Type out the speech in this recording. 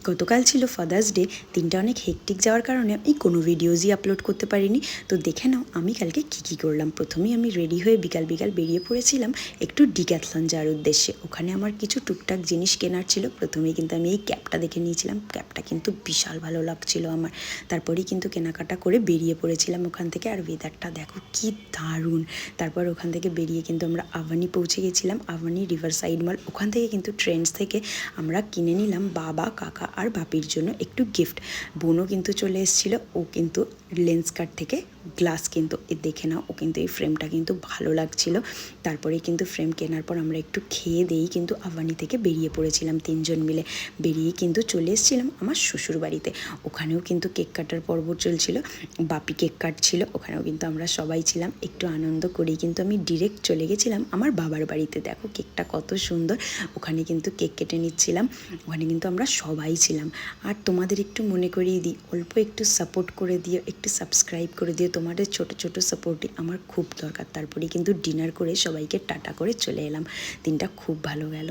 গতকাল ছিল father's day. দিনটা অনেক হেকটিক যাওয়ার কারণে আমি কোনো ভিডিওজই আপলোড করতে পারিনি। তো দেখে নাও আমি কালকে কী করলাম। প্রথমেই আমি রেডি হয়ে বিকাল বেরিয়ে পড়েছিলাম একটু ডিক্যাথলন যাওয়ার উদ্দেশ্যে। ওখানে আমার কিছু টুকটাক জিনিস কেনার ছিল। প্রথমেই কিন্তু আমি এই ক্যাপটা দেখে নিয়েছিলাম। ক্যাপটা কিন্তু বিশাল ভালো লাগছিল আমার। তারপরেই কিন্তু কেনাকাটা করে বেরিয়ে পড়েছিলাম ওখান থেকে। আর ওয়েদারটা দেখো কি দারুণ। তারপর ওখান থেকে বেরিয়ে কিন্তু আমরা আভানি পৌঁছে গেছিলাম, আভানি রিভার সাইড মল। ওখান থেকে কিন্তু ট্রেন্ডস থেকে আমরা কিনে নিলাম বাবা, কাকা আর বাপির জন্য একটু গিফট। বোনও কিন্তু চলে এসেছিলো। ও কিন্তু লেন্স কার্ট থেকে গ্লাস কিন্তু দেখে নাও, ও কিন্তু এই ফ্রেমটা কিন্তু ভালো লাগছিল। তারপরে কিন্তু ফ্রেম কেনার পর আমরা একটু খেয়ে দিয়েই কিন্তু আভানি থেকে বেরিয়ে পড়েছিলাম তিনজন মিলে। বেরিয়ে কিন্তু চলে এসেছিলাম আমার শ্বশুর বাড়িতে। ওখানেও কিন্তু কেক কাটার পর্ব চলছিল, বাপি কেক কাটছিল। ওখানেও কিন্তু আমরা সবাই ছিলাম। একটু আনন্দ করেই কিন্তু আমি ডিরেক্ট চলে গেছিলাম আমার বাবার বাড়িতে। দেখো কেকটা কত সুন্দর। ওখানে কিন্তু কেক কেটে নিচ্ছিলাম। ওখানে কিন্তু আমরা সবাই ছিলাম। আর তোমাদের একটু মনে করিয়ে দিই, অল্প একটু সাপোর্ট করে দিও, একটু সাবস্ক্রাইব করে দিও। তোমাদের ছোট ছোট সাপোর্টই আমার খুব দরকার। তারপরে কিন্তু ডিনার করে সবাইকে টাটা করে চলে এলাম। দিনটা খুব ভালো গেল।